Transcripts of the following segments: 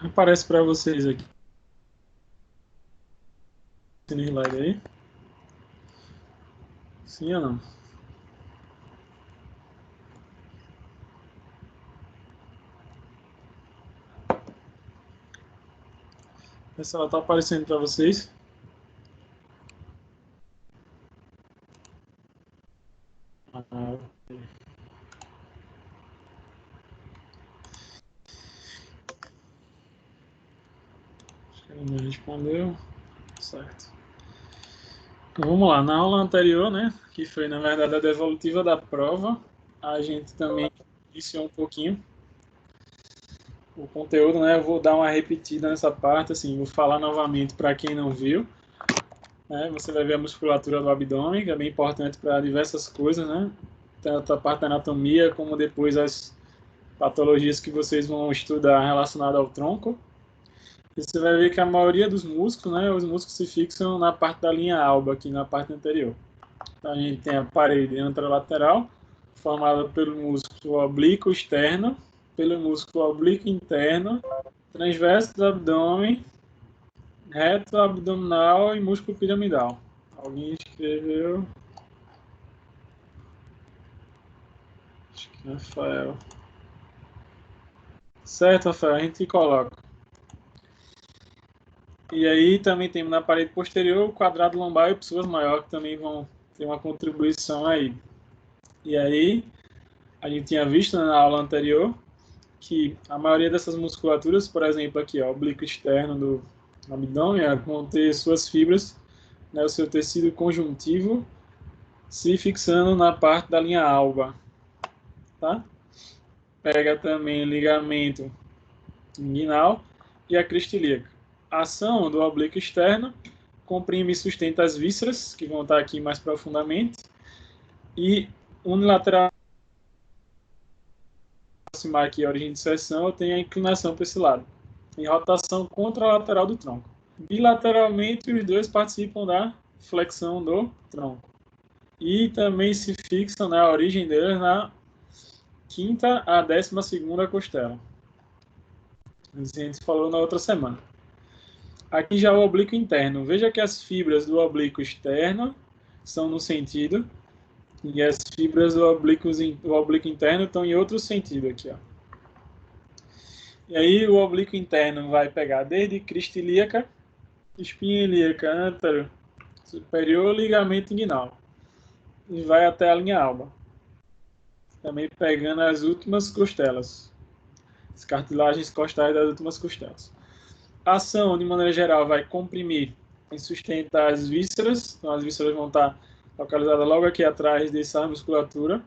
Aparece para vocês aqui no slide aí? Sim ou não? Pessoal, tá aparecendo para vocês? Ah, ok. Acho que ele não respondeu. Certo. Então, vamos lá. Na aula anterior, né, que foi na verdade a devolutiva da prova, a gente também iniciou um pouquinho o conteúdo, né? Eu vou dar uma repetida nessa parte, assim, vou falar novamente para quem não viu, né? Você vai ver a musculatura do abdômen, que é bem importante para diversas coisas, né? Tanto a parte da anatomia, como depois as patologias que vocês vão estudar relacionadas ao tronco. E você vai ver que a maioria dos músculos, né? Os músculos se fixam na parte da linha alba, aqui na parte anterior. Então, a gente tem a parede anterolateral, formada pelo músculo oblíquo externo, pelo músculo oblíquo interno, transverso do abdômen, reto abdominal e músculo piramidal. Alguém escreveu? Acho que é Rafael. Certo, Rafael, a gente coloca. E aí também temos na parede posterior o quadrado lombar e psoas maior, que também vão ter uma contribuição aí. E aí, a gente tinha visto, né, na aula anterior que a maioria dessas musculaturas, por exemplo, aqui, ó, o oblíquo externo do abdômen, vão ter suas fibras, né, o seu tecido conjuntivo se fixando na parte da linha alba, tá? Pega também ligamento inguinal e a crista ilíaca. A ação do oblíquo externo comprime e sustenta as vísceras, que vão estar aqui mais profundamente, e unilateral aproximar aqui a origem de seção, eu tenho a inclinação para esse lado, em rotação contralateral do tronco. Bilateralmente, os dois participam da flexão do tronco. E também se fixam na origem deles na quinta a 12ª costela. Isso a gente falou na outra semana. Aqui já o oblíquo interno. Veja que as fibras do oblíquo externo são no sentido e as fibras do oblíquo interno estão em outro sentido aqui, ó. E aí o oblíquo interno vai pegar desde crista ilíaca, espinha ilíaca, antero superior, ligamento inguinal. E vai até a linha alba. Também pegando as últimas costelas. As cartilagens costais das últimas costelas. A ação, de maneira geral, vai comprimir e sustentar as vísceras. Então, as vísceras vão estar localizadas logo aqui atrás dessa musculatura.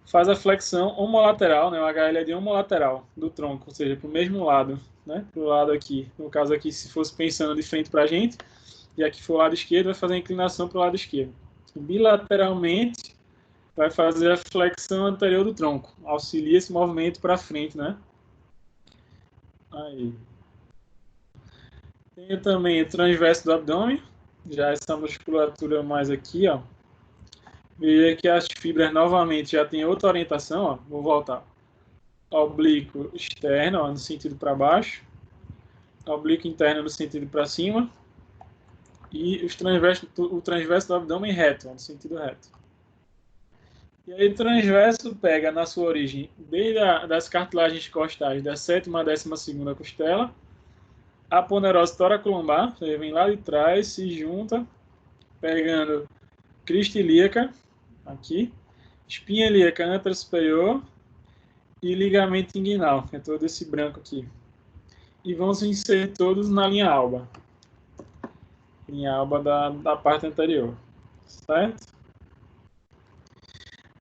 Faz a flexão homolateral, né? O HL é de homolateral do tronco, ou seja, para o mesmo lado, né? Para o lado aqui. No caso aqui, se fosse pensando de frente para a gente, e aqui for o lado esquerdo, vai fazer a inclinação para o lado esquerdo. Bilateralmente, vai fazer a flexão anterior do tronco. Auxilia esse movimento para frente, né? Aí. Tem também o transverso do abdômen, já essa musculatura mais aqui, ó. Veja que as fibras novamente já tem outra orientação, ó. Vou voltar. Oblíquo externo, ó, no sentido para baixo. Oblíquo interno no sentido para cima. E o transverso do abdômen reto, ó, no sentido reto. E aí o transverso pega na sua origem desde das cartilagens costais da 7ª a 12ª costela, a aponeurose toracolombar, você vem lá de trás, se junta, pegando crista ilíaca, aqui, espinha ilíaca antero superior e ligamento inguinal, que é todo esse branco aqui. E vão se inserir todos na linha alba da parte anterior, certo?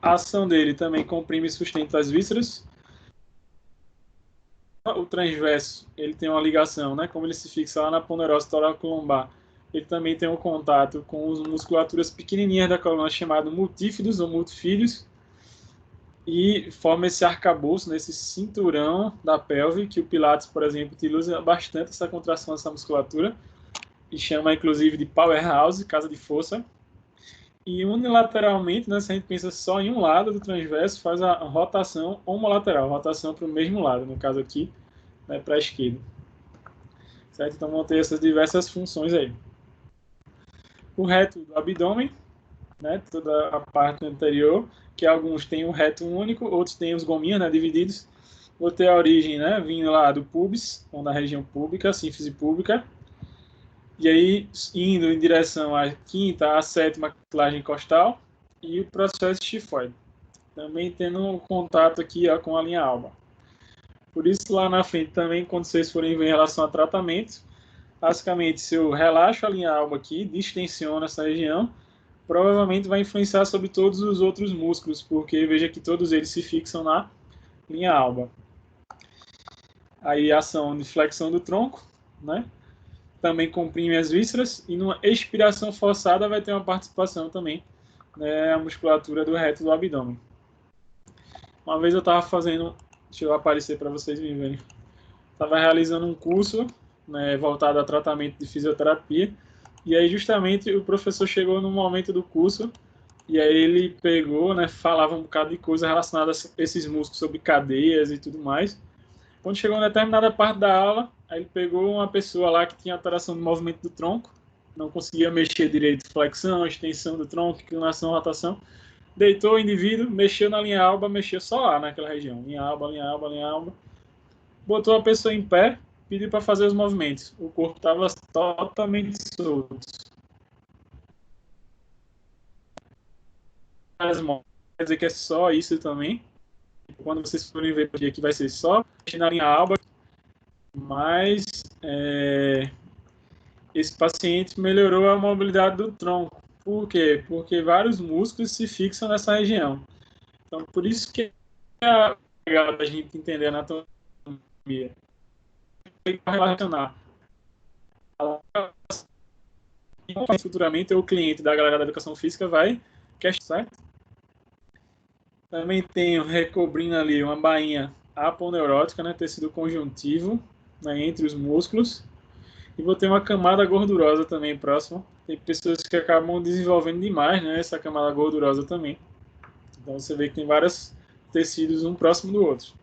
A ação dele também comprime e sustenta as vísceras. O transverso, ele tem uma ligação, né? Como ele se fixa lá na aponeurose toracolombar, ele também tem um contato com as musculaturas pequenininhas da coluna chamado multífidos ou multifídeos e forma esse arcabouço, nesse cinturão da pelve, que o Pilates, por exemplo, utiliza bastante essa contração dessa musculatura e chama inclusive de powerhouse, casa de força. E unilateralmente, né, se a gente pensa só em um lado do transverso, faz a rotação homolateral, rotação para o mesmo lado, no caso aqui, né, para a esquerda. Certo? Então vão ter essas diversas funções aí. O reto do abdômen, né, toda a parte anterior, que alguns têm um reto único, outros têm os gominhos, né, divididos. Vou ter a origem, né, vindo lá do pubis, ou da região pública, sínfise pública, e aí indo em direção à quinta, à sétima cartilagem costal e o processo xifoide. Também tendo um contato aqui, ó, com a linha alba. Por isso, lá na frente também, quando vocês forem ver em relação a tratamento, basicamente, se eu relaxo a linha alba aqui, distensiono essa região, provavelmente vai influenciar sobre todos os outros músculos, porque veja que todos eles se fixam na linha alba. Aí, ação de flexão do tronco, né? Também comprime as vísceras, e numa expiração forçada vai ter uma participação também, né, a musculatura do reto do abdômen. Uma vez eu estava fazendo, deixa eu aparecer para vocês me verem, estava realizando um curso, né, voltado a tratamento de fisioterapia, e aí justamente o professor chegou no momento do curso, e aí ele pegou, né, falava um bocado de coisa relacionada a esses músculos, sobre cadeias e tudo mais. Quando chegou em determinada parte da aula, aí ele pegou uma pessoa lá que tinha alteração do movimento do tronco, não conseguia mexer direito, flexão, extensão do tronco, inclinação, rotação. Deitou o indivíduo, mexeu na linha alba, mexeu só lá naquela região. Linha alba, linha alba, linha alba. Botou a pessoa em pé, pediu para fazer os movimentos. O corpo estava totalmente solto. Quer dizer que é só isso também. Quando vocês forem ver aqui, vai ser só na linha alba. Mas esse paciente melhorou a mobilidade do tronco. Por quê? Porque vários músculos se fixam nessa região. Então, por isso que é legal a gente entender a anatomia. Relacionar futuramente o cliente da galera da educação física vai questionar, certo? Também tenho recobrindo ali uma bainha aponeurótica, né, tecido conjuntivo, né, entre os músculos. E vou ter uma camada gordurosa também próxima. Tem pessoas que acabam desenvolvendo demais, né, essa camada gordurosa também. Então você vê que tem vários tecidos um próximo do outro.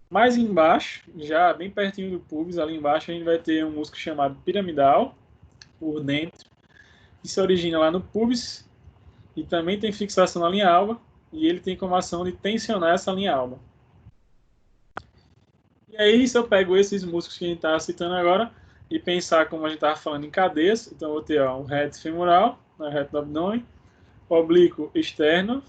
Mais embaixo, já bem pertinho do pubis, ali embaixo, a gente vai ter um músculo chamado piramidal, por dentro, que se origina lá no pubis, e também tem fixação na linha alba, e ele tem como ação de tensionar essa linha alba. E aí, se eu pego esses músculos que a gente está citando agora, e pensar como a gente estava falando em cadeias, então eu vou ter o reto femoral, o reto do abdômen, oblíquo externo,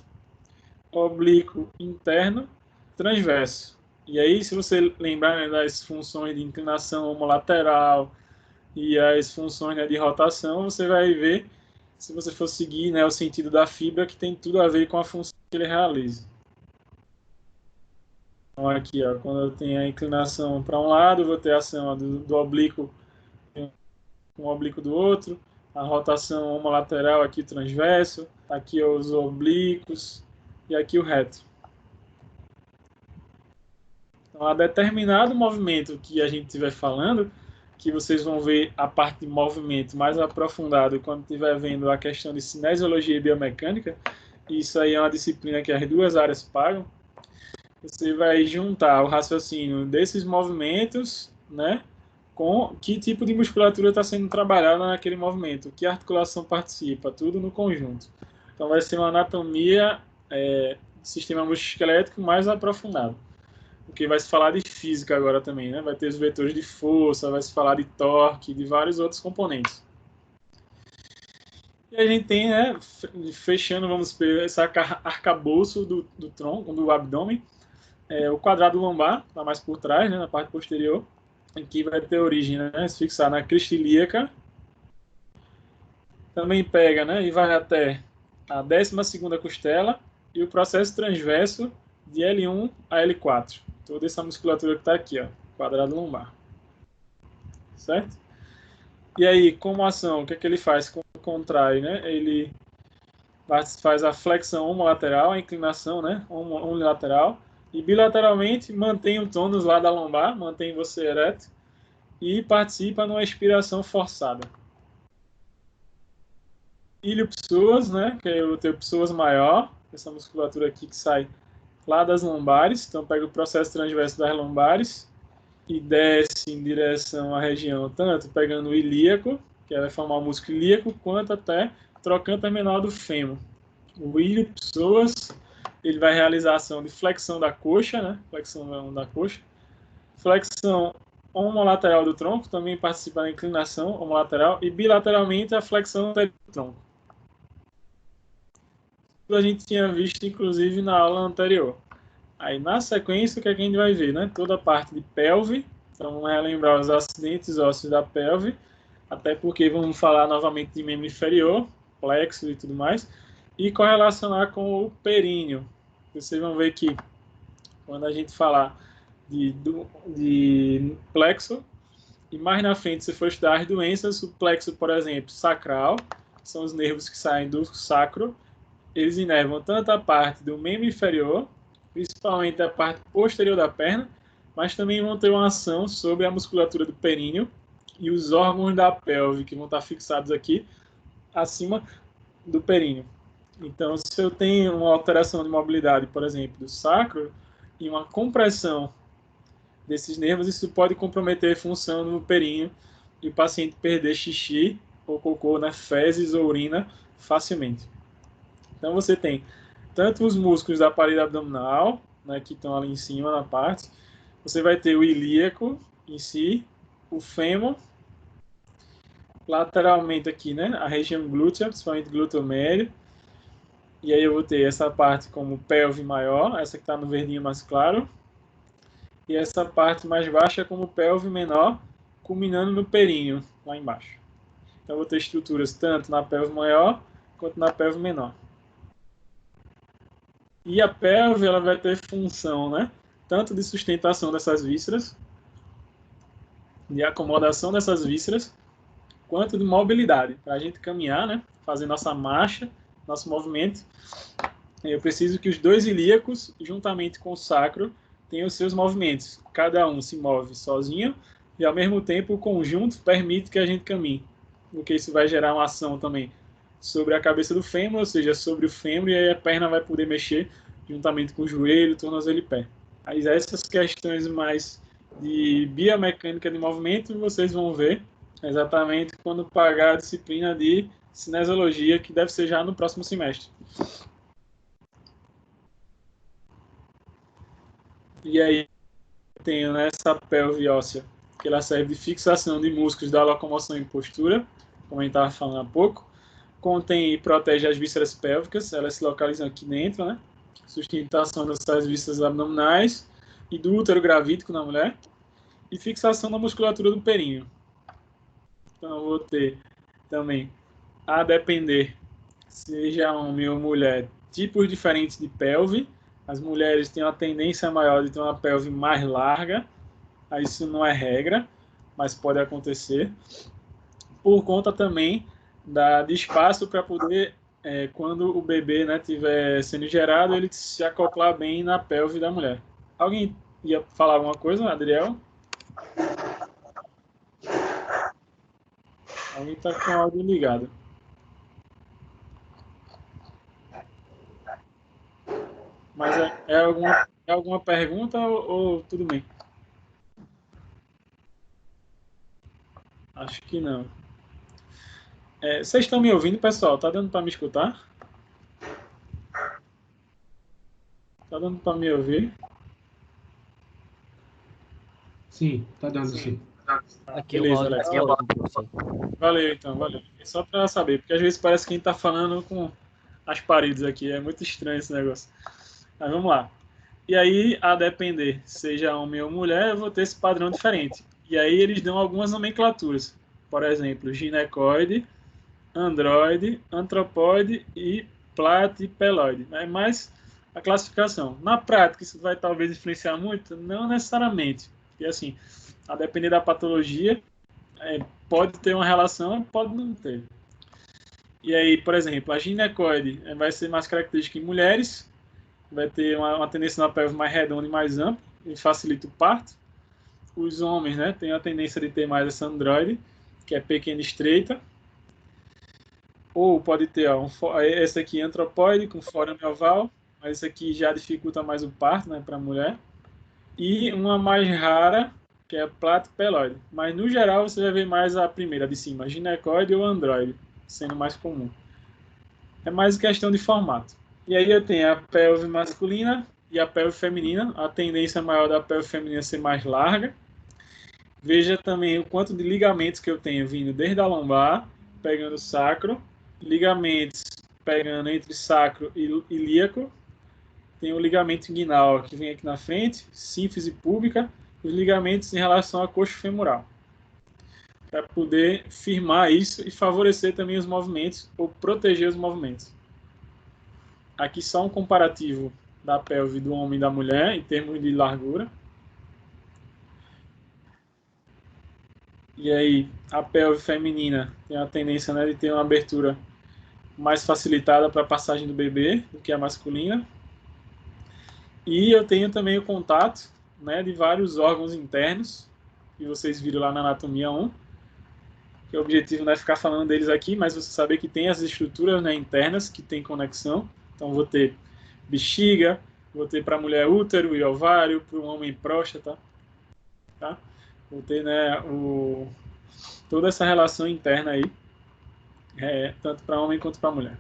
oblíquo interno, transverso. E aí, se você lembrar, né, das funções de inclinação homolateral e as funções, né, de rotação, você vai ver, se você for seguir, né, o sentido da fibra, que tem tudo a ver com a função que ele realiza. Então, aqui, ó, quando eu tenho a inclinação para um lado, eu vou ter a ação do oblíquo com o oblíquo do outro, a rotação homolateral aqui transverso, aqui os oblíquos e aqui o reto. Então, a determinado movimento que a gente estiver falando, que vocês vão ver a parte de movimento mais aprofundado quando estiver vendo a questão de cinesiologia e biomecânica, isso aí é uma disciplina que as duas áreas pagam, você vai juntar o raciocínio desses movimentos, né, com que tipo de musculatura está sendo trabalhada naquele movimento, que articulação participa, tudo no conjunto. Então vai ser uma anatomia sistema musculoesquelético mais aprofundado. Porque vai se falar de física agora também, né? Vai ter os vetores de força, vai se falar de torque, de vários outros componentes. E a gente tem, né, fechando, vamos ver, esse arcabouço do tronco, do abdômen, o quadrado lombar, está mais por trás, né, na parte posterior, aqui vai ter origem, né, se fixar na crista ilíaca, também pega, né, e vai até a 12ª costela e o processo transverso de L1 a L4. Toda essa musculatura que está aqui, ó, quadrado lombar. Certo? E aí, como ação, o que é que ele faz? Contrai, né? Ele faz a flexão homolateral, a inclinação, né? Unilateral. E bilateralmente mantém o tônus lá da lombar, mantém você ereto. E participa numa expiração forçada. Ilho psoas, né? Que é o teu psoas maior. Essa musculatura aqui que sai lá das lombares, então pega o processo transverso das lombares e desce em direção à região, tanto pegando o ilíaco, que vai formar o músculo ilíaco, quanto até trocânter menor do fêmur. O ilho psoas, ele vai realizar a ação de flexão da coxa, né? Flexão da coxa. Flexão homolateral do tronco, também participa da inclinação homolateral, e bilateralmente a flexão do tronco. A gente tinha visto, inclusive, na aula anterior. Aí, na sequência, o que a gente vai ver, né? Toda a parte de pelve, então vamos relembrar os acidentes ósseos da pelve, até porque vamos falar novamente de membro inferior, plexo e tudo mais, e correlacionar com o períneo. Vocês vão ver que, quando a gente falar de plexo, e mais na frente, se for estudar as doenças, o plexo, por exemplo, sacral, são os nervos que saem do sacro, eles inervam tanto a parte do membro inferior, principalmente a parte posterior da perna, mas também vão ter uma ação sobre a musculatura do períneo e os órgãos da pelve, que vão estar fixados aqui acima do períneo. Então, se eu tenho uma alteração de mobilidade, por exemplo, do sacro, e uma compressão desses nervos, isso pode comprometer a função no períneo e o paciente perder xixi ou cocô, né, fezes ou urina facilmente. Então, você tem tanto os músculos da parede abdominal, né, que estão ali em cima na parte, você vai ter o ilíaco em si, o fêmur, lateralmente aqui, né, a região glútea, principalmente glúteo médio, e aí eu vou ter essa parte como pelve maior, essa que está no verdinho mais claro, e essa parte mais baixa como pelve menor, culminando no períneo, lá embaixo. Então eu vou ter estruturas tanto na pelve maior quanto na pelve menor. E a pelve ela vai ter função, né, tanto de sustentação dessas vísceras, de acomodação dessas vísceras, quanto de mobilidade, para a gente caminhar, né, fazer nossa marcha, nosso movimento. Eu preciso que os dois ilíacos, juntamente com o sacro, tenham os seus movimentos. Cada um se move sozinho e, ao mesmo tempo, o conjunto permite que a gente caminhe, porque isso vai gerar uma ação também sobre a cabeça do fêmur, ou seja, sobre o fêmur, e aí a perna vai poder mexer juntamente com o joelho, tornozelo e pé. Aí essas questões mais de biomecânica de movimento, vocês vão ver exatamente quando pagar a disciplina de cinesiologia, que deve ser já no próximo semestre. E aí tenho nessa pelve óssea, que ela serve de fixação de músculos da locomoção em postura, como a gente estava falando há pouco. Contém e protege as vísceras pélvicas, elas se localizam aqui dentro, né? Sustentação dessas vísceras abdominais e do útero gravídico na mulher. E fixação da musculatura do períneo. Então eu vou ter também, a depender, seja homem ou mulher, tipos diferentes de pelve. As mulheres têm uma tendência maior de ter uma pelve mais larga. Isso não é regra, mas pode acontecer. Por conta também de espaço para poder, quando o bebê, né, estiver sendo gerado, ele se acoplar bem na pelve da mulher. Alguém ia falar alguma coisa, Adriel? Alguém está com o áudio ligado. Mas é alguma pergunta ou tudo bem? Acho que não. Vocês estão me ouvindo, pessoal? Tá dando para me escutar? Tá dando para me ouvir? Sim, tá dando sim. Aqui Beleza, o áudio Alex. tá ótimo, professor. Valeu, então, valeu. Só para saber, porque às vezes parece que a gente tá falando com as paredes aqui. É muito estranho esse negócio. Mas vamos lá. E aí, a depender, seja homem ou mulher, eu vou ter esse padrão diferente. E aí eles dão algumas nomenclaturas. Por exemplo, ginecoide, androide, antropóide e platypeloide. É mais a classificação. Na prática, isso vai talvez influenciar muito? Não necessariamente. Porque, assim, a depender da patologia, pode ter uma relação, pode não ter. E aí, por exemplo, a ginecoide vai ser mais característica em mulheres, vai ter uma tendência na pelve mais redonda e mais ampla, e facilita o parto. Os homens, né, têm a tendência de ter mais essa androide, que é pequena e estreita. Ou pode ter essa aqui, antropóide, com forame oval, mas isso aqui já dificulta mais o parto, né, para a mulher. E uma mais rara, que é a plato-pelóide. Mas, no geral, você vai ver mais a primeira de cima, ginecoide ou androide, sendo mais comum. É mais questão de formato. E aí eu tenho a pelve masculina e a pelve feminina. A tendência maior da pelve feminina é ser mais larga. Veja também o quanto de ligamentos que eu tenho vindo desde a lombar, pegando o sacro, ligamentos pegando entre sacro e ilíaco. Tem o ligamento inguinal que vem aqui na frente, sínfise púbica, os ligamentos em relação à coxa femoral, para poder firmar isso e favorecer também os movimentos ou proteger os movimentos. Aqui só um comparativo da pelve do homem e da mulher em termos de largura. E aí a pelve feminina tem a tendência, né, de ter uma abertura mais facilitada para a passagem do bebê do que a masculina. E eu tenho também o contato, né, de vários órgãos internos, que vocês viram lá na anatomia 1, que o objetivo não é ficar falando deles aqui, mas você saber que tem as estruturas, né, internas que tem conexão. Então vou ter bexiga, vou ter para a mulher útero e ovário, para o homem próstata, tá? Vou ter, né, toda essa relação interna aí, tanto para homem quanto para mulher.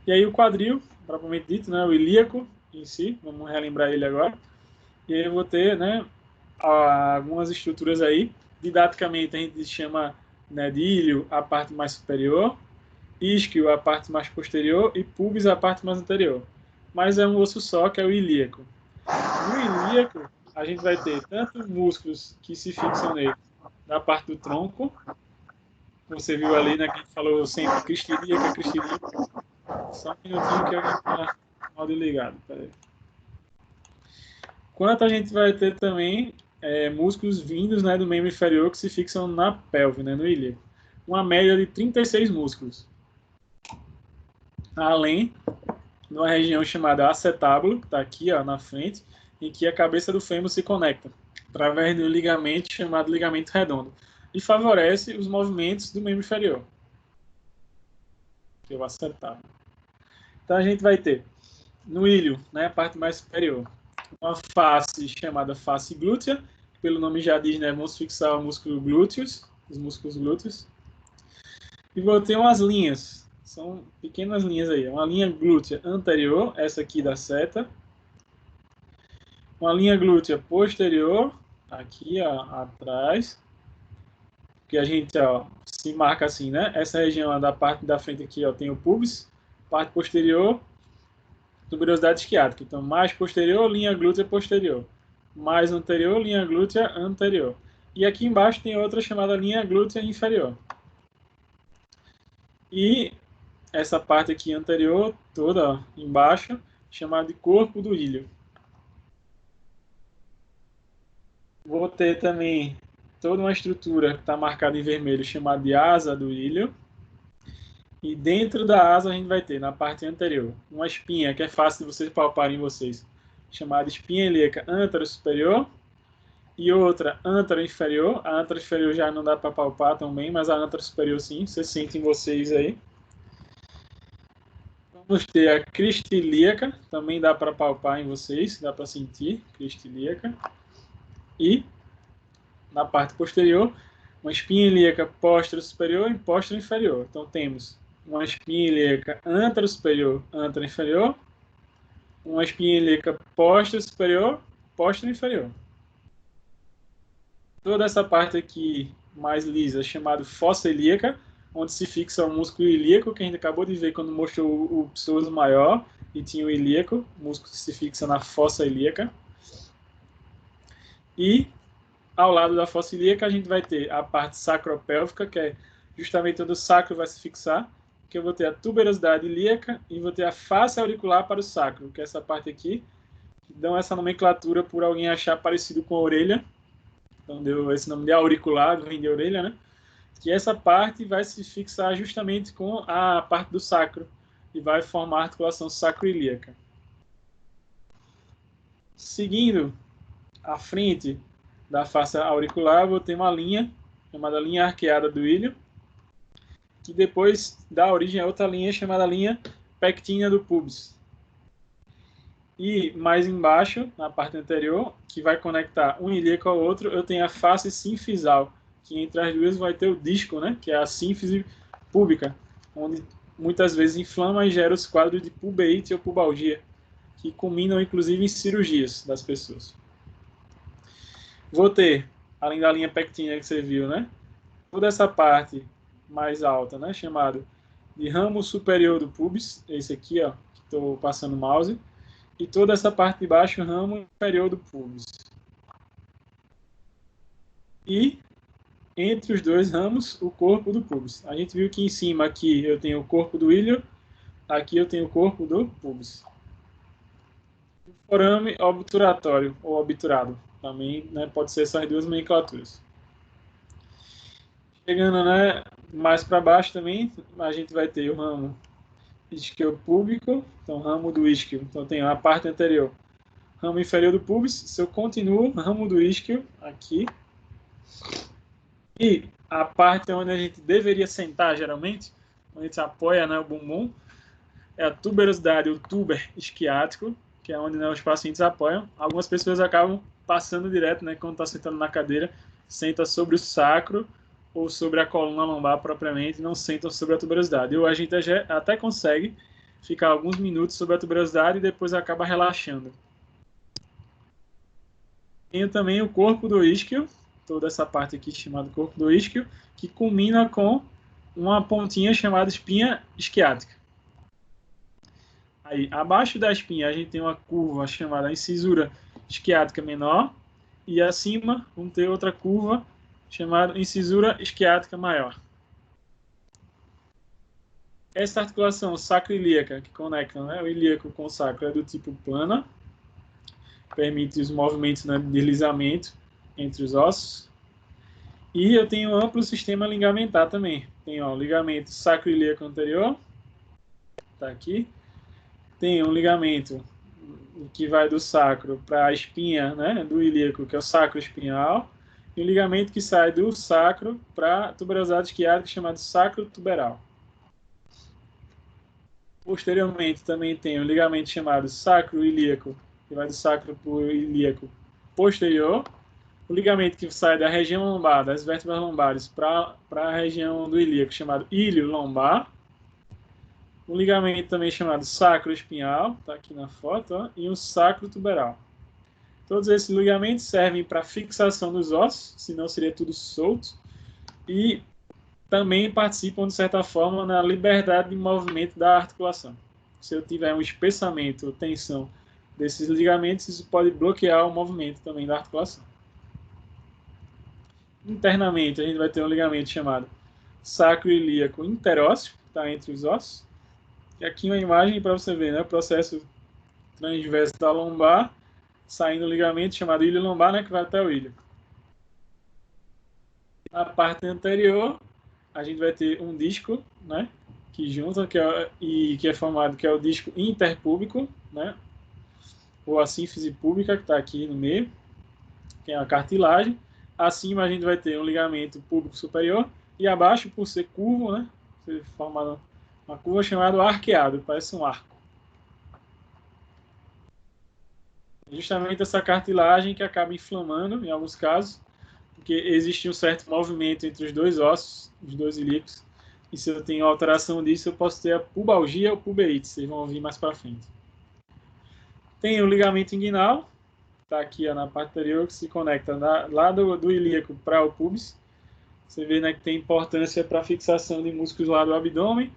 E aí o quadril, propriamente dito, né, o ilíaco em si, vamos relembrar ele agora. E aí eu vou ter, né, algumas estruturas aí. Didaticamente a gente chama, né, de ilho a parte mais superior, isquio a parte mais posterior e pubis a parte mais anterior. Mas é um osso só, que é o ilíaco. No ilíaco, a gente vai ter tanto músculos que se fixam nele, na parte do tronco. Você viu ali, né, que a gente falou sempre cristilíaca, cristilíaca. Só um minutinho que eu vou estar áudio ligado. Peraí. Quanto a gente vai ter também músculos vindos, né, do membro inferior que se fixam na pelve, né, no ilíaco. Uma média de 36 músculos. Além de uma região chamada acetábulo, que está aqui, ó, na frente, em que a cabeça do fêmur se conecta, através de um ligamento chamado ligamento redondo, e favorece os movimentos do membro inferior, que é o acetábulo. Então a gente vai ter no ilho, né, a parte mais superior, uma face chamada face glútea, que pelo nome já diz, né, vamos fixar o músculo glúteos, os músculos glúteos. E vou ter umas linhas, são pequenas linhas aí, uma linha glútea anterior, essa aqui da seta, uma linha glútea posterior, aqui ó, atrás, que a gente ó, se marca assim, né? Essa região da parte da frente aqui ó, tem o pubis, parte posterior, tuberosidade isquiática. Então, mais posterior, linha glútea posterior. Mais anterior, linha glútea anterior. E aqui embaixo tem outra chamada linha glútea inferior. E essa parte aqui anterior, toda ó, embaixo, chamada de corpo do ilho. Vou ter também toda uma estrutura que está marcada em vermelho, chamada de asa do ilho. E dentro da asa a gente vai ter, na parte anterior, uma espinha que é fácil de vocês palparem em vocês, chamada espinha ilíaca antero-superior, e outra antero-inferior. A antero-inferior já não dá para palpar também, mas a antero-superior sim, vocês sentem em vocês aí. Vamos ter a crista ilíaca, também dá para palpar em vocês, dá para sentir, crista ilíaca. E, na parte posterior, uma espinha ilíaca póstero-superior e póstero-inferior. Então temos uma espinha ilíaca antero-superior, antero-inferior, uma espinha ilíaca póstero-superior, póstero-inferior. Toda essa parte aqui mais lisa, chamada fossa ilíaca, onde se fixa o músculo ilíaco, que a gente acabou de ver quando mostrou o psoas maior, e tinha o ilíaco, o músculo que se fixa na fossa ilíaca. E ao lado da fossa ilíaca a gente vai ter a parte sacropélvica, que é justamente onde o sacro vai se fixar, que eu vou ter a tuberosidade ilíaca e vou ter a face auricular para o sacro, que é essa parte aqui, que dão essa nomenclatura por alguém achar parecido com a orelha. Então deu esse nome de auricular, vem de orelha, né? Que essa parte vai se fixar justamente com a parte do sacro e vai formar a articulação sacroilíaca. Seguindo à frente da face auricular, eu vou ter uma linha chamada linha arqueada do ilho, que depois dá origem a outra linha chamada linha pectina do pubis. E mais embaixo, na parte anterior, que vai conectar um ilíaco ao outro, eu tenho a face sinfisal, que entre as duas vai ter o disco, né, que é a sínfise púbica, onde muitas vezes inflama e gera os quadros de pubeite ou pubalgia, que culminam inclusive em cirurgias das pessoas. Vou ter, além da linha pectínea que você viu, né, toda essa parte mais alta, né, chamado de ramo superior do pubis, esse aqui, ó, que estou passando o mouse, e toda essa parte de baixo, ramo inferior do pubis. E entre os dois ramos, o corpo do pubis. A gente viu que em cima aqui eu tenho o corpo do ilho, aqui eu tenho o corpo do pubis. O forame obturatório ou obturado, também, né, pode ser essas duas nomenclaturas. Chegando, né, mais para baixo também, a gente vai ter o ramo isquiopúbico, então ramo do isquio. Então tem a parte anterior, ramo inferior do pubis. Se eu continuo, ramo do isquio aqui. E a parte onde a gente deveria sentar, geralmente, onde a gente apoia, né, o bumbum, é a tuberosidade, o tuber isquiático, que é onde, né, os pacientes apoiam. Algumas pessoas acabam passando direto, né, quando está sentando na cadeira, senta sobre o sacro ou sobre a coluna lombar propriamente, não sentam sobre a tuberosidade. Ou a gente até consegue ficar alguns minutos sobre a tuberosidade e depois acaba relaxando. Tenho também o corpo do isquio, toda essa parte aqui chamada corpo do isquio, que culmina com uma pontinha chamada espinha isquiática. Aí, abaixo da espinha, a gente tem uma curva chamada incisura isquiática menor, e acima vamos ter outra curva chamada incisura isquiática maior. Essa articulação sacroiliaca, que conecta, né, o ilíaco com o sacro, é do tipo plana, permite os movimentos, né, de deslizamento entre os ossos. E eu tenho um amplo sistema ligamentar também. Tem o ligamento sacroiliaco anterior, está aqui. Tem um ligamento que vai do sacro para a espinha, né, do ilíaco, que é o sacro espinhal, e um ligamento que sai do sacro para a tuberosidade isquiática, chamado sacro tuberal. Posteriormente também tem um ligamento chamado sacro ilíaco, que vai do sacro para o ilíaco posterior. O ligamento que sai da região lombar, das vértebras lombares, para a região do ilíaco, chamado ilho lombar. Um ligamento também chamado sacro espinhal, está aqui na foto, ó, e um sacro tuberal. Todos esses ligamentos servem para fixação dos ossos, senão seria tudo solto, e também participam, de certa forma, na liberdade de movimento da articulação. Se eu tiver um espessamento ou tensão desses ligamentos, isso pode bloquear o movimento também da articulação. Internamente, a gente vai ter um ligamento chamado sacroiliaco interósseo, que está entre os ossos. E aqui uma imagem para você ver, né, o processo transverso da lombar, saindo o ligamento chamado ilho lombar, né, que vai até o ilho. Na parte anterior, a gente vai ter um disco, né, que junta, que é formado, que é o disco interpúbico, né, ou a sínfise púbica, que está aqui no meio, que é a cartilagem. Acima a gente vai ter um ligamento púbico superior, e abaixo, por ser curvo, né, formado uma curva chamada arqueado, parece um arco. Justamente essa cartilagem que acaba inflamando, em alguns casos, porque existe um certo movimento entre os dois ossos, os dois ilíacos, e se eu tenho alteração disso, eu posso ter a pubalgia ou pubeite, vocês vão ouvir mais para frente. Tem o ligamento inguinal, está aqui, ó, na parte anterior, que se conecta lá do ilíaco para o pubis. Você vê, né, que tem importância para a fixação de músculos lá do abdômen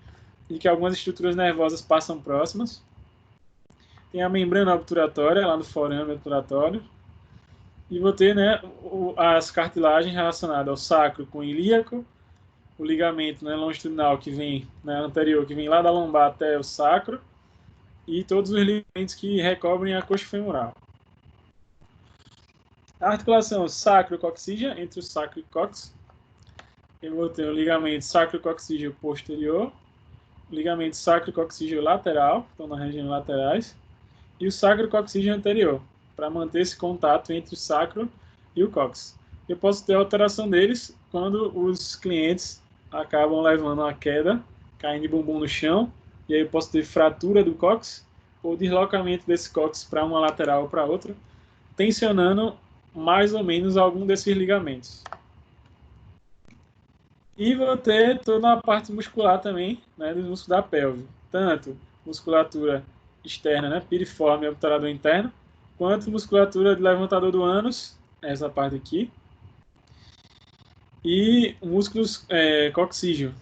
e que algumas estruturas nervosas passam próximas. Tem a membrana obturatória, lá no forame obturatório. E vou ter, né, as cartilagens relacionadas ao sacro com o ilíaco, o ligamento, né, longitudinal que vem, né, anterior, que vem lá da lombar até o sacro, e todos os ligamentos que recobrem a coxa femoral. A articulação sacro-coxígea, entre o sacro e cóccix. Eu vou ter o ligamento sacro-coxígeo posterior, o ligamento sacro-coxígeo lateral, estão nas regiões laterais, e o sacro-coxígeo anterior, para manter esse contato entre o sacro e o cóccix. Eu posso ter alteração deles quando os clientes acabam levando uma queda, caindo de bumbum no chão, e aí eu posso ter fratura do cóccix, o deslocamento desse cóccix para uma lateral ou para outra, tensionando mais ou menos algum desses ligamentos. E vou ter toda a parte muscular também, né, do músculo da pelve, tanto musculatura externa, né, piriforme e obturador interno, quanto musculatura de levantador do ânus, essa parte aqui, e músculos coxígeo,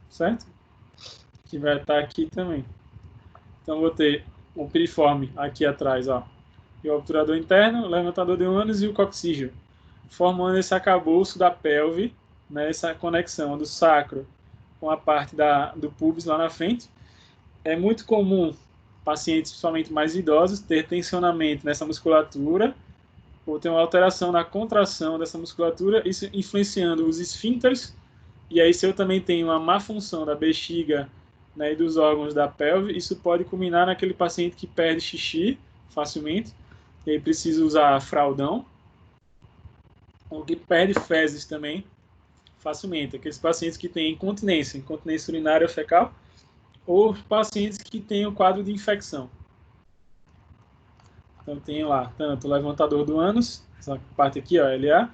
certo? Que vai estar aqui também. Então vou ter o piriforme aqui atrás, ó, e o obturador interno, o levantador de ânus e o coxígeo, formando esse arcabouço da pelve, né, essa conexão do sacro com a parte do pubis lá na frente. É muito comum pacientes, principalmente mais idosos, ter tensionamento nessa musculatura ou ter uma alteração na contração dessa musculatura, isso influenciando os esfíncteres. E aí, se eu também tenho uma má função da bexiga, né, e dos órgãos da pelve, isso pode culminar naquele paciente que perde xixi facilmente, e aí precisa usar fraldão, ou que perde fezes também facilmente. Aqueles pacientes que têm incontinência urinária ou fecal, ou pacientes que têm o quadro de infecção. Então tem lá tanto o levantador do ânus, essa parte aqui, ó, LA,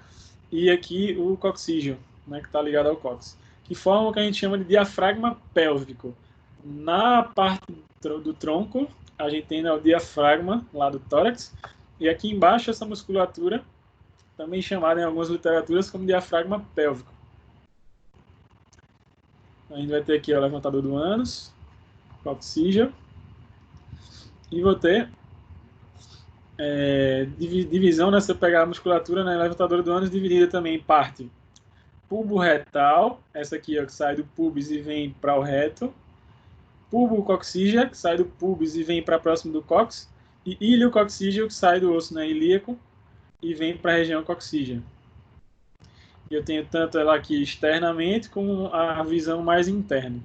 e aqui o coxígeo, né, que está ligado ao cóccix, que forma o que a gente chama de diafragma pélvico. Na parte do tronco, a gente tem, né, o diafragma lá do tórax, e aqui embaixo essa musculatura, também chamada em algumas literaturas como diafragma pélvico. A gente vai ter aqui o levantador do ânus, coxígeo, e vou ter divisão, né, se eu pegar a musculatura, né, levantadora do ânus dividida também em parte pubo-retal, essa aqui, ó, que sai do pubis e vem para o reto, pubo-coxígea, que sai do pubis e vem para próximo do cóccix, e ilio-coxígeo, que sai do osso, né, ilíaco e vem para a região coxígea. E eu tenho tanto ela aqui externamente como a visão mais interna.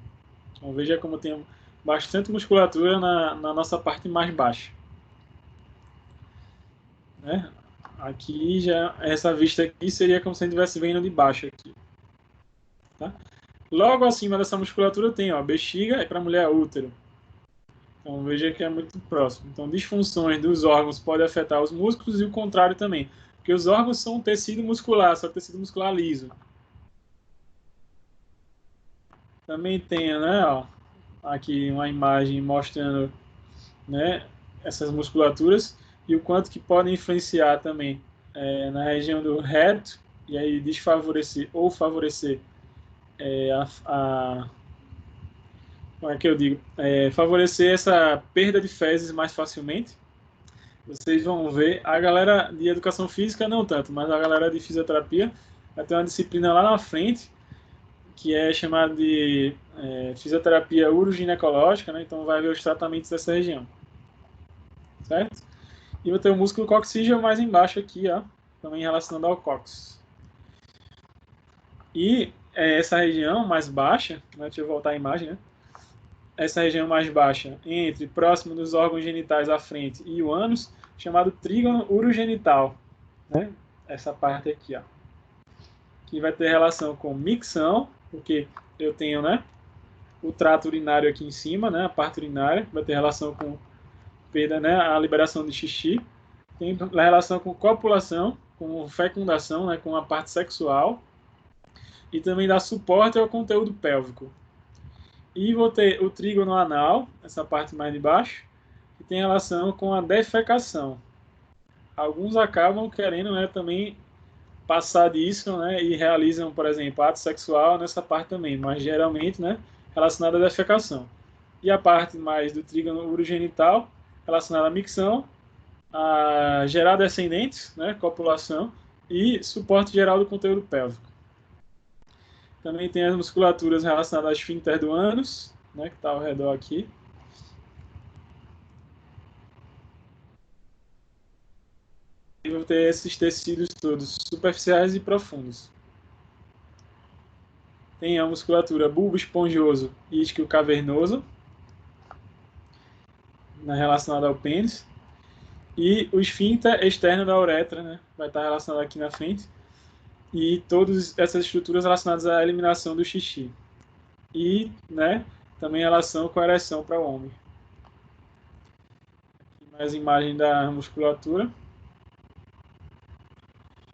Então veja como tem bastante musculatura na nossa parte mais baixa. Né? Aqui já, essa vista aqui seria como se a gente estivesse vendo de baixo aqui. Tá? Logo acima dessa musculatura tem, ó, bexiga, é para mulher útero. Então veja que é muito próximo. Então disfunções dos órgãos podem afetar os músculos e o contrário também. Porque os órgãos são um tecido muscular, só tecido muscular liso. Também tem, né, ó, aqui uma imagem mostrando, né, essas musculaturas e o quanto que podem influenciar também na região do reto e aí desfavorecer ou favorecer como é que eu digo? Favorecer essa perda de fezes mais facilmente. Vocês vão ver, a galera de educação física não tanto, mas a galera de fisioterapia vai ter uma disciplina lá na frente que é chamada de fisioterapia uroginecológica, né? Então vai ver os tratamentos dessa região. Certo? E vou ter o músculo coxígeo mais embaixo aqui, ó, também relacionado ao cóccix. E essa região mais baixa, né, deixa eu voltar a imagem, né? Essa região mais baixa, próximo dos órgãos genitais à frente e o ânus, chamado trígono urogenital, né? Essa parte aqui, ó, que vai ter relação com micção, porque eu tenho, né, o trato urinário aqui em cima, né, a parte urinária, vai ter relação com perda, né, a liberação de xixi, tem relação com copulação, com fecundação, né, com a parte sexual, e também dá suporte ao conteúdo pélvico. E vou ter o trígono anal, essa parte mais de baixo, que tem relação com a defecação. Alguns acabam querendo, né, também passar disso, né, e realizam, por exemplo, ato sexual nessa parte também, mas geralmente, né, relacionada à defecação. E a parte mais do trígono urogenital, relacionada à micção, a gerar descendentes, né, copulação, e suporte geral do conteúdo pélvico. Também tem as musculaturas relacionadas ao esfíncter do ânus, né, que está ao redor aqui. E vou ter esses tecidos todos superficiais e profundos. Tem a musculatura bulbo esponjoso e isquio cavernoso, relacionada ao pênis. E o esfíncter externo da uretra, né, vai estar relacionado aqui na frente. E todas essas estruturas relacionadas à eliminação do xixi. E, né, também relação com a ereção para o homem. as imagens da musculatura.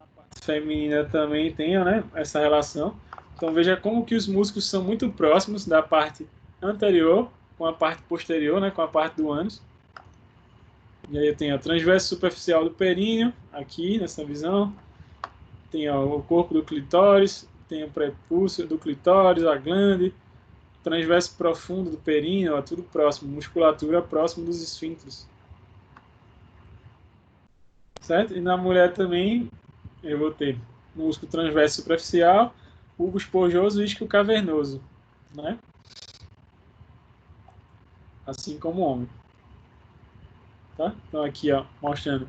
A parte feminina também tem, né, essa relação. Então veja como que os músculos são muito próximos da parte anterior com a parte posterior, né, com a parte do ânus. E aí eu tenho a transverso superficial do períneo, aqui nessa visão. Tem o corpo do clitóris, tem o prepúcio do clitóris, a glande, transverso profundo do períneo, ó, tudo próximo, musculatura próximo dos esfíncteres. Certo? E na mulher também eu vou ter músculo transverso superficial, bulbo esponjoso e isquio cavernoso, né? Assim como o homem. Tá? Então aqui, ó, mostrando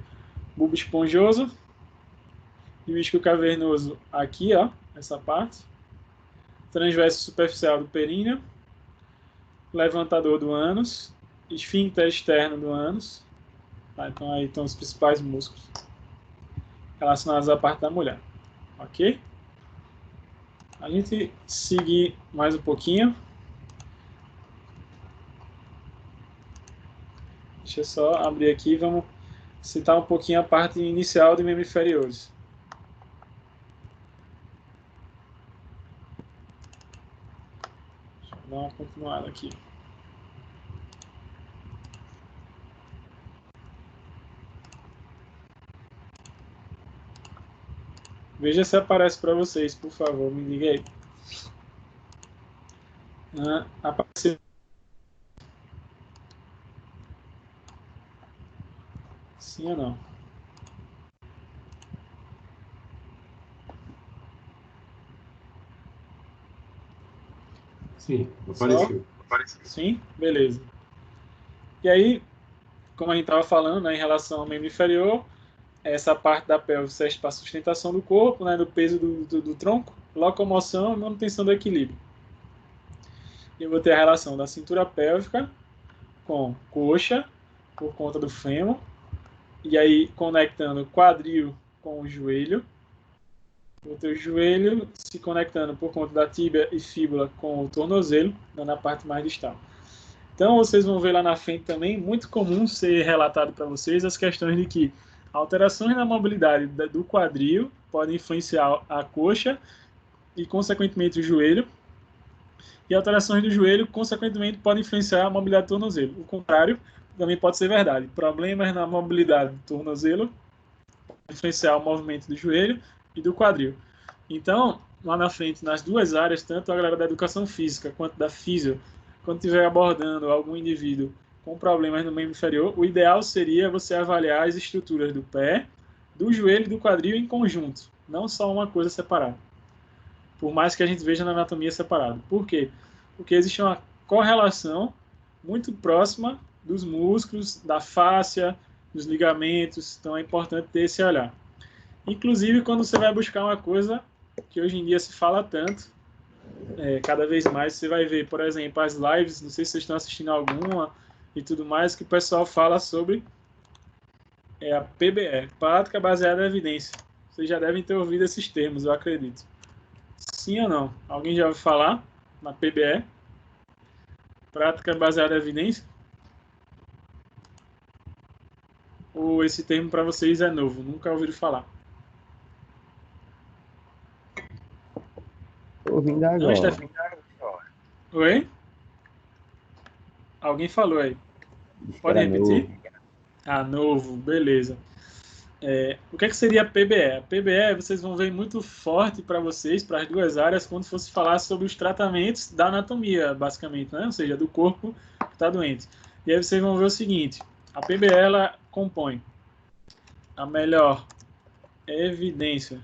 bulbo esponjoso e o isquio cavernoso aqui, ó, essa parte. Transverso superficial do períneo, levantador do ânus, esfíncter externo do ânus. Tá? Então aí estão os principais músculos relacionados à parte da mulher. Ok? A gente seguir mais um pouquinho. Deixa eu só abrir aqui e vamos citar um pouquinho a parte inicial de membros inferiores. Deixa eu dar uma continuada aqui. Veja se aparece para vocês, por favor, me diga aí. Apareceu. Sim ou não? Sim, apareceu. Sim? Beleza. E aí, como a gente estava falando, né, em relação ao membro inferior, essa parte da pelve serve para a sustentação do corpo, né, do peso do tronco, locomoção e manutenção do equilíbrio. E eu vou ter a relação da cintura pélvica com coxa, por conta do fêmur, e aí conectando quadril com o joelho, o teu joelho se conectando por conta da tíbia e fíbula com o tornozelo, na parte mais distal. Então vocês vão ver lá na frente também, muito comum ser relatado para vocês as questões de que alterações na mobilidade do quadril podem influenciar a coxa e, consequentemente, o joelho, e alterações do joelho, consequentemente, podem influenciar a mobilidade do tornozelo. O contrário também pode ser verdade. Problemas na mobilidade do tornozelo podem influenciar o movimento do joelho e do quadril. Então, lá na frente, nas duas áreas, tanto a galera da educação física quanto da físio, quando estiver abordando algum indivíduo com problemas no membro inferior, o ideal seria você avaliar as estruturas do pé, do joelho e do quadril em conjunto, não só uma coisa separada. Por mais que a gente veja na anatomia separada. Por quê? Porque existe uma correlação muito próxima dos músculos, da fáscia, dos ligamentos, então é importante ter esse olhar. Inclusive, quando você vai buscar uma coisa que hoje em dia se fala tanto, cada vez mais você vai ver, por exemplo, as lives, não sei se vocês estão assistindo alguma e tudo mais, que o pessoal fala sobre a PBE, Prática Baseada em Evidência. Vocês já devem ter ouvido esses termos, eu acredito. Sim ou não? Alguém já ouviu falar na PBE? Prática Baseada em Evidência? Ou esse termo para vocês é novo? Nunca ouviram falar? Ouvindo Não, agora. Stephanie? Oi? Alguém falou aí? Pode repetir? Novo, beleza. O que é que seria a PBE? A PBE vocês vão ver muito forte para vocês, para as duas áreas, quando fosse falar sobre os tratamentos da anatomia, basicamente, né? Ou seja, do corpo que está doente. E aí vocês vão ver o seguinte, a PBE ela compõe a melhor evidência,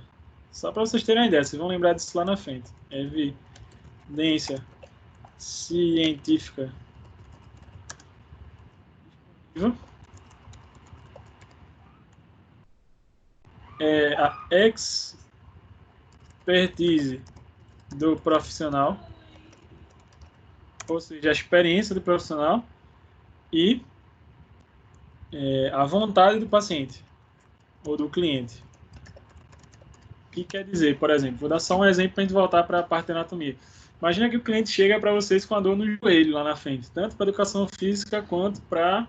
só para vocês terem uma ideia, vocês vão lembrar disso lá na frente, evidência científica a expertise do profissional, ou seja, a experiência do profissional e a vontade do paciente ou do cliente. O que quer dizer, por exemplo, vou dar só um exemplo para a gente voltar para a parte da anatomia. Imagina que o cliente chega para vocês com a dor no joelho lá na frente, tanto para educação física quanto para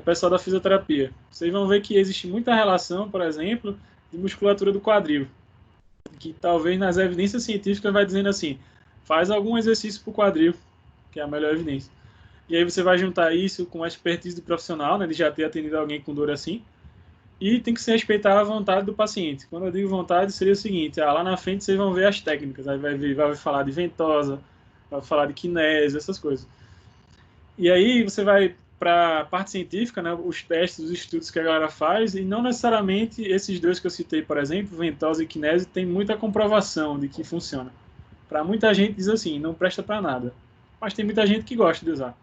pessoal da fisioterapia, vocês vão ver que existe muita relação, por exemplo, de musculatura do quadril, que talvez nas evidências científicas vai dizendo assim, faz algum exercício para o quadril, que é a melhor evidência. E aí você vai juntar isso com a expertise do profissional, né, de já ter atendido alguém com dor assim, e tem que se respeitar a vontade do paciente. Quando eu digo vontade, seria o seguinte, lá na frente vocês vão ver as técnicas, aí vai falar de ventosa, vai falar de kinésio, essas coisas. E aí você vai para a parte científica, né, os testes, os estudos que a galera faz, e não necessariamente esses dois que eu citei, por exemplo, ventosa e kinésio, tem muita comprovação de que funciona. Para muita gente diz assim, não presta para nada. Mas tem muita gente que gosta de usar.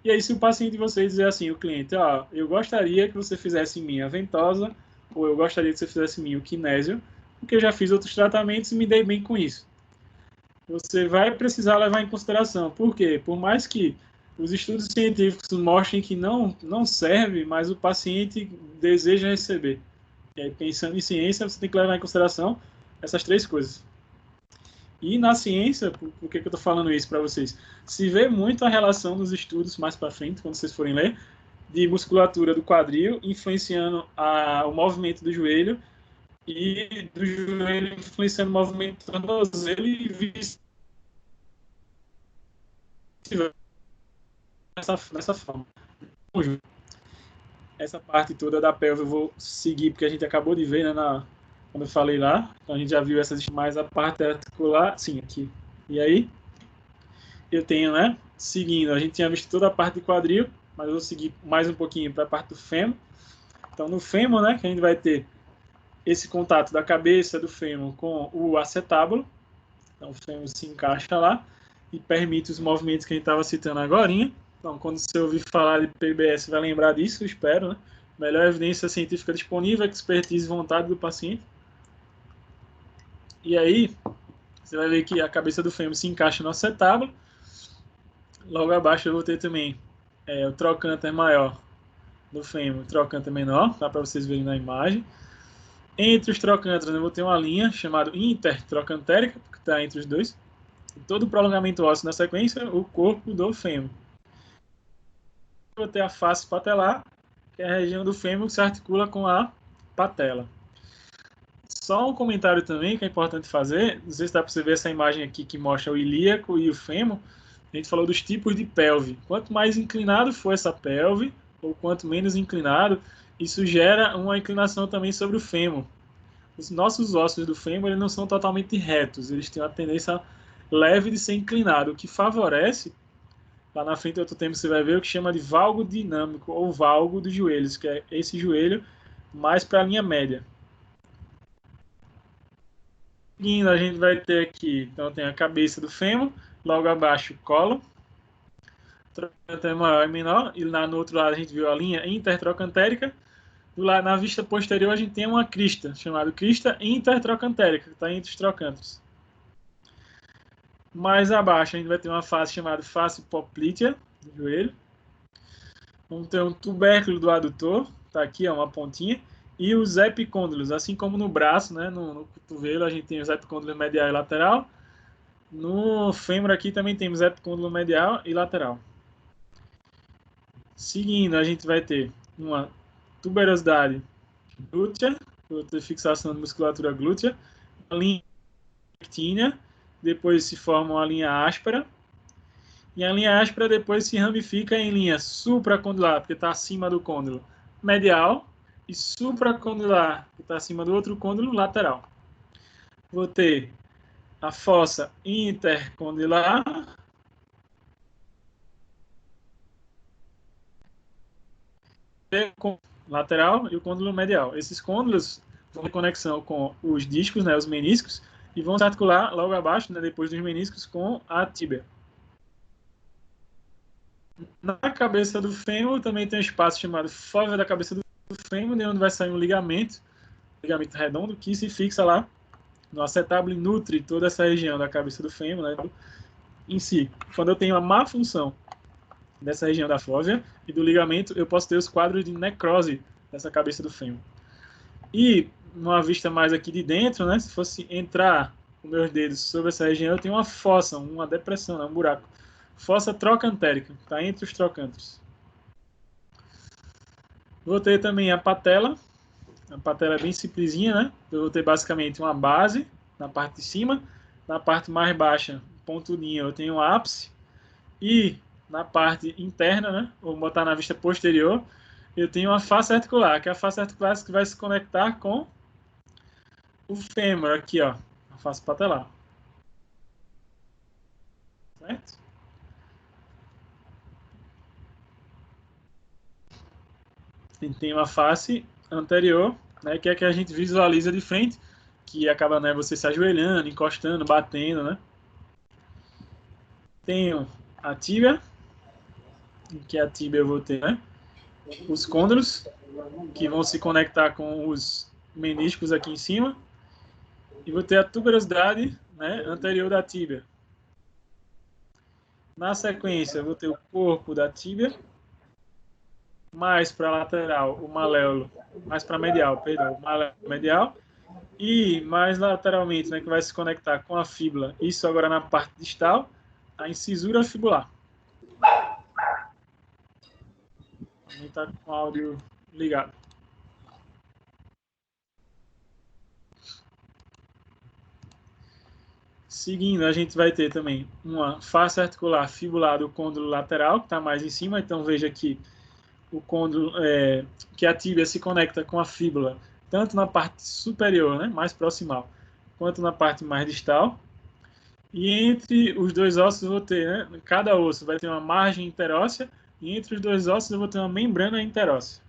E aí, se o paciente de vocês dizer assim, o cliente, eu gostaria que você fizesse em mim a ventosa, ou eu gostaria que você fizesse em mim o kinésio, porque eu já fiz outros tratamentos e me dei bem com isso. Você vai precisar levar em consideração. Por quê? Por mais que os estudos científicos mostrem que não serve, mas o paciente deseja receber. E aí, pensando em ciência, você tem que levar em consideração essas três coisas. E na ciência, por que eu estou falando isso para vocês? Se vê muito a relação nos estudos mais para frente, quando vocês forem ler, de musculatura do quadril influenciando o movimento do joelho e do joelho influenciando o movimento do tornozelo e vice-versa nessa forma. Essa parte toda da pelve eu vou seguir porque a gente acabou de ver, né, quando eu falei lá. Então a gente já viu essas, mais a parte articular, sim, aqui. E aí, eu tenho, né, seguindo, a gente tinha visto toda a parte de quadril, mas eu vou seguir mais um pouquinho para a parte do fêmur. Então, no fêmur, né, que a gente vai ter esse contato da cabeça do fêmur com o acetábulo. Então, o fêmur se encaixa lá e permite os movimentos que a gente estava citando agora. Então, quando você ouvir falar de PBS, vai lembrar disso, eu espero, né? Melhor evidência científica disponível, expertise e vontade do paciente. E aí, você vai ver que a cabeça do fêmur se encaixa no acetábulo. Logo abaixo eu vou ter também o trocânter maior do fêmur, o trocânter menor, dá para vocês verem na imagem. Entre os trocânteres eu vou ter uma linha chamada intertrocantérica, que está entre os dois. E todo o prolongamento ósseo na sequência, o corpo do fêmur. Vou ter a face patelar, que é a região do fêmur que se articula com a patela. Só um comentário também que é importante fazer, não sei se dá para você ver essa imagem aqui que mostra o ilíaco e o fêmur. A gente falou dos tipos de pelve. Quanto mais inclinado for essa pelve, ou quanto menos inclinado, isso gera uma inclinação também sobre o fêmur. Os nossos ossos do fêmur eles não são totalmente retos, eles têm uma tendência leve de ser inclinado, o que favorece, lá na frente do outro termo você vai ver o que chama de valgo dinâmico, ou valgo dos joelhos, que é esse joelho mais para a linha média. Seguindo, a gente vai ter aqui, então tem a cabeça do fêmur, logo abaixo o colo, trocânter maior e menor, e lá no outro lado a gente viu a linha intertrocantérica. Na vista posterior a gente tem uma crista, chamada crista intertrocantérica, que está entre os trocânteres. Mais abaixo a gente vai ter uma face chamada face poplítea, do joelho. Vamos ter um tubérculo do adutor, está aqui, uma pontinha, e os epicôndilos, assim como no braço, né, no cotovelo a gente tem os epicôndilos medial e lateral. No fêmur aqui também temos epicôndilo medial e lateral. Seguindo, a gente vai ter uma tuberosidade glútea, outra fixação de musculatura glútea, uma linha rectínea, depois se forma uma linha áspera, e a linha áspera depois se ramifica em linha supracondylar, porque está acima do côndilo medial, e supracondylar, que está acima do outro côndilo lateral. Vou ter a fossa intercondylar, lateral e o côndilo medial. Esses côndilos vão ter conexão com os discos, né, os meniscos, e vão se articular logo abaixo, né, depois dos meniscos, com a tíbia. Na cabeça do fêmur também tem um espaço chamado fóvea da cabeça do fêmur, de onde vai sair um ligamento redondo, que se fixa lá no acetábulo e nutre toda essa região da cabeça do fêmur, né, em si. Quando eu tenho uma má função dessa região da fóvea e do ligamento, eu posso ter os quadros de necrose dessa cabeça do fêmur. E, numa vista mais aqui de dentro, né, se fosse entrar com meus dedos sobre essa região, eu tenho uma fossa, uma depressão, né, um buraco. Fossa trocantérica, está entre os trocânteres. Vou ter também a patela. A patela é bem simplesinha, né? Eu vou ter basicamente uma base na parte de cima. Na parte mais baixa, pontudinha, eu tenho o ápice. E na parte interna, né? Vou botar na vista posterior, eu tenho uma face articular, que é a face articular que vai se conectar com o fêmur aqui, ó. A face patelar. Certo? E tem uma face anterior, né? Que é a que a gente visualiza de frente, que acaba, né, você se ajoelhando, encostando, batendo, né? Tenho a tíbia, que a tíbia eu vou ter, né? Os côndilos, que vão se conectar com os meniscos aqui em cima. E vou ter a tuberosidade, né, anterior da tíbia. Na sequência, eu vou ter o corpo da tíbia, mais para lateral o maléolo, mais para medial, perdão, o maléolo medial, e mais lateralmente, né, que vai se conectar com a fíbula, isso agora na parte distal, a incisura fibular. Também está com o áudio ligado. Seguindo, a gente vai ter também uma face articular fibular do côndilo lateral, que está mais em cima, então veja que o côndilo, que a tíbia se conecta com a fíbula, tanto na parte superior, né, mais proximal, quanto na parte mais distal. E entre os dois ossos eu vou ter, né, cada osso vai ter uma margem interóssea, e entre os dois ossos eu vou ter uma membrana interóssea,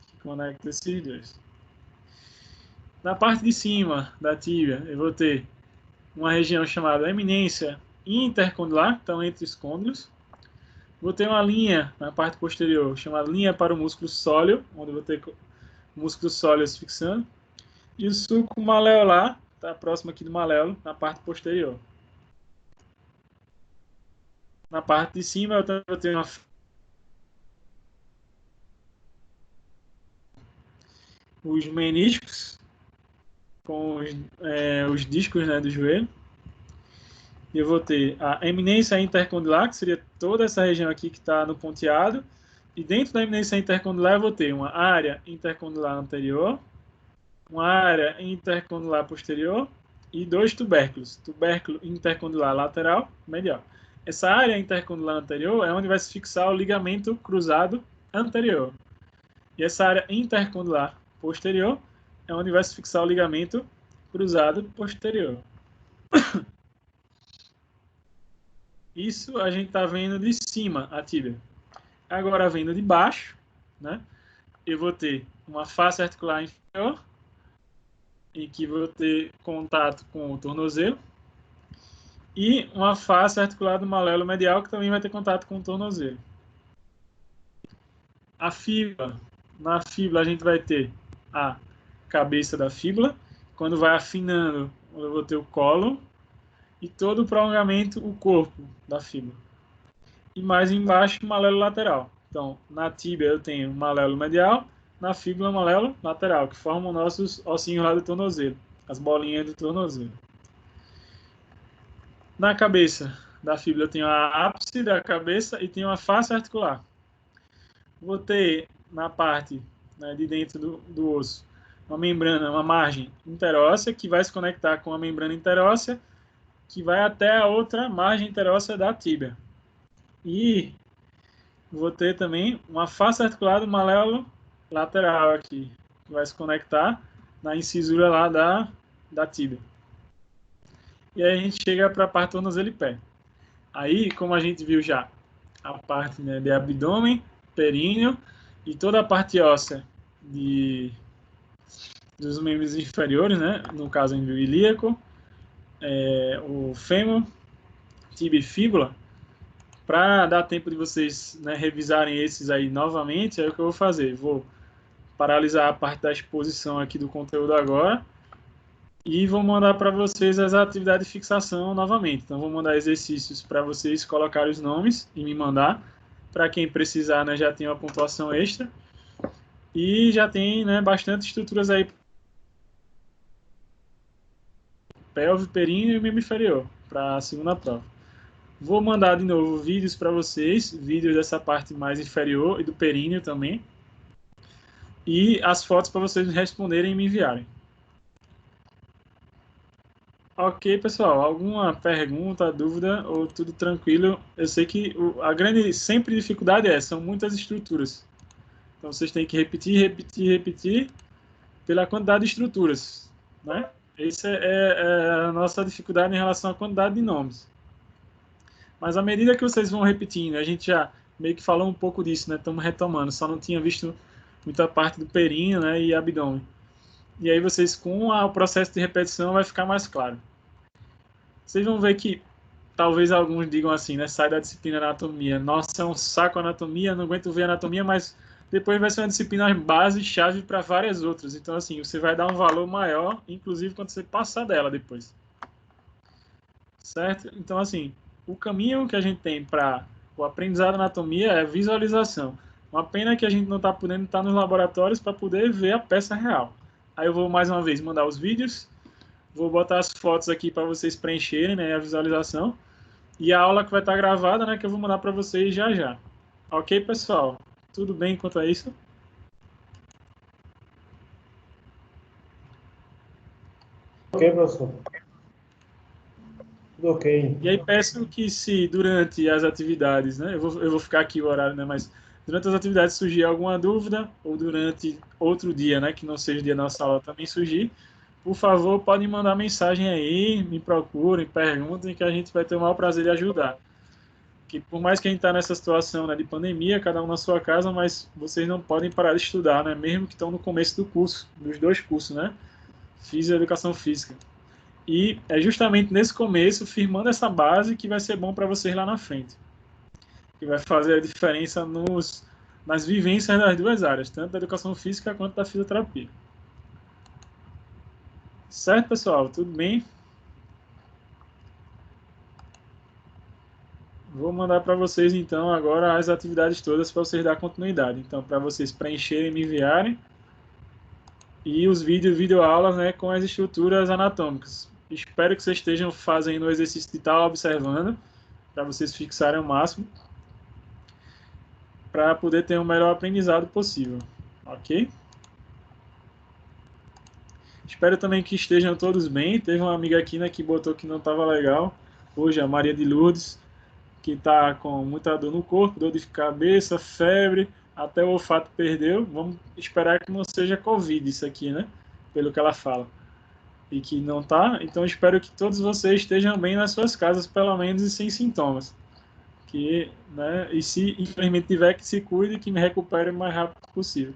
que conecta esses dois. Na parte de cima da tíbia eu vou ter uma região chamada eminência intercondylar, então entre os côndilos. Vou ter uma linha na parte posterior, chamada linha para o músculo sóleo, onde eu vou ter músculos sólidos fixando. E o sulco maleolar, está próximo aqui do maléolo, na parte posterior. Na parte de cima, eu vou ter os meniscos, com os discos, né, do joelho. E eu vou ter a eminência intercondylar, que seria toda essa região aqui que está no ponteado. E dentro da eminência intercondylar eu vou ter uma área intercondylar anterior, uma área intercondylar posterior e dois tubérculos, tubérculo intercondylar lateral e medial. Essa área intercondylar anterior é onde vai se fixar o ligamento cruzado anterior. E essa área intercondylar posterior é onde vai se fixar o ligamento cruzado posterior. Isso a gente está vendo de cima, a tíbia. Agora, vendo de baixo, né, eu vou ter uma face articular inferior, em que vou ter contato com o tornozelo, e uma face articular do maléolo medial, que também vai ter contato com o tornozelo. A fíbula, na fíbula a gente vai ter a cabeça da fíbula, quando vai afinando, eu vou ter o colo, e todo o prolongamento, o corpo da fíbula. E mais embaixo, o maléolo lateral. Então, na tíbia eu tenho o maléolo medial, na fíbula o maléolo lateral, que formam nossos ossinhos lá do tornozelo, as bolinhas do tornozelo. Na cabeça da fíbula eu tenho a ápice da cabeça e tenho a face articular. Vou ter na parte, né, de dentro do osso uma membrana, uma margem interóssea que vai se conectar com a membrana interóssea que vai até a outra margem interóssea da tíbia. E vou ter também uma face articular do maléolo lateral aqui, que vai se conectar na incisura lá da tíbia. E aí a gente chega para a parte tornozelo e pé. Aí, como a gente viu já, a parte, né, de abdômen, períneo e toda a parte óssea dos membros inferiores, né, no caso o ilíaco, o fêmur, tíbia e fíbula. Para dar tempo de vocês, né, revisarem esses aí novamente, é o que eu vou fazer. Vou paralisar a parte da exposição aqui do conteúdo agora e vou mandar para vocês as atividades de fixação novamente. Então, vou mandar exercícios para vocês colocarem os nomes e me mandar. Para quem precisar, né, já tem uma pontuação extra. E já tem, né, bastante estruturas aí. Pelve, períneo e membro inferior para a segunda prova. Vou mandar de novo vídeos para vocês, vídeos dessa parte mais inferior e do períneo também. e as fotos para vocês me responderem e me enviarem. Ok, pessoal, alguma pergunta, dúvida ou tudo tranquilo? Eu sei que a grande sempre dificuldade são muitas estruturas. Então vocês têm que repetir pela quantidade de estruturas, né? Essa é a nossa dificuldade em relação à quantidade de nomes. Mas à medida que vocês vão repetindo, a gente já meio que falou um pouco disso, né? Estamos retomando, só não tinha visto muita parte do períneo, né? E abdômen. E aí vocês, com o processo de repetição, vai ficar mais claro. Vocês vão ver que talvez alguns digam assim, né? Sai da disciplina anatomia. Nossa, é um saco a anatomia, não aguento ver anatomia, mas depois vai ser uma disciplina base, chave para várias outras. Então, assim, você vai dar um valor maior, inclusive quando você passar dela depois. Certo? Então, assim, o caminho que a gente tem para o aprendizado de anatomia é visualização. Uma pena que a gente não está podendo estar nos laboratórios para poder ver a peça real. Aí eu vou mais uma vez mandar os vídeos, vou botar as fotos aqui para vocês preencherem, né, a visualização. E a aula que vai estar gravada, né, que eu vou mandar para vocês já já. Ok, pessoal? Tudo bem quanto a isso? Ok, professor. Tudo ok. E aí peço que se durante as atividades, né, eu vou ficar aqui o horário, né, mas durante as atividades surgir alguma dúvida, ou durante outro dia, né, que não seja o dia da nossa aula também surgir, por favor, podem mandar mensagem aí, me procurem, perguntem, que a gente vai ter o maior prazer de ajudar. Que por mais que a gente está nessa situação, né, de pandemia, cada um na sua casa, mas vocês não podem parar de estudar, né, mesmo que estão no começo do curso, dos dois cursos, né, Física e Educação Física. E é justamente nesse começo, firmando essa base, que vai ser bom para vocês lá na frente. Que vai fazer a diferença nas vivências das duas áreas, tanto da educação física quanto da fisioterapia. Certo, pessoal? Tudo bem? Vou mandar para vocês, então, agora as atividades todas para vocês dar continuidade. Então, para vocês preencherem e me enviarem. E os videoaulas, né, com as estruturas anatômicas. Espero que vocês estejam fazendo o exercício de estar observando, para vocês fixarem o máximo, para poder ter o melhor aprendizado possível. Ok? Espero também que estejam todos bem. Teve uma amiga aqui, né, que botou que não estava legal. Hoje, a Maria de Lourdes, que está com muita dor no corpo, dor de cabeça, febre, até o olfato perdeu. Vamos esperar que não seja Covid isso aqui, né? Pelo que ela fala. E que não tá. Então, espero que todos vocês estejam bem nas suas casas, pelo menos, e sem sintomas. Né, e se infelizmente tiver, que se cuide e que me recupere o mais rápido possível.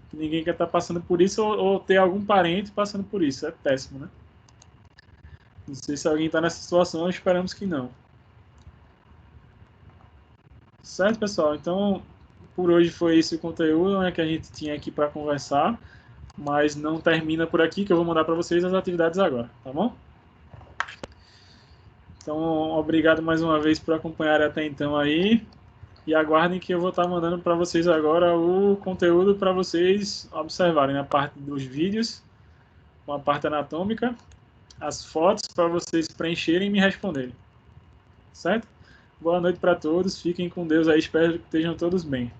Que ninguém quer estar passando por isso ou ter algum parente passando por isso. É péssimo, né? Não sei se alguém está nessa situação, esperamos que não. Certo, pessoal? Então, por hoje foi esse o conteúdo, né, que a gente tinha aqui para conversar, mas não termina por aqui, que eu vou mandar para vocês as atividades agora, tá bom? Então, obrigado mais uma vez por acompanhar até então aí. E aguardem que eu vou estar mandando para vocês agora o conteúdo para vocês observarem, a parte dos vídeos, com a parte anatômica, as fotos para vocês preencherem e me responderem. Certo? Boa noite para todos, fiquem com Deus aí, espero que estejam todos bem.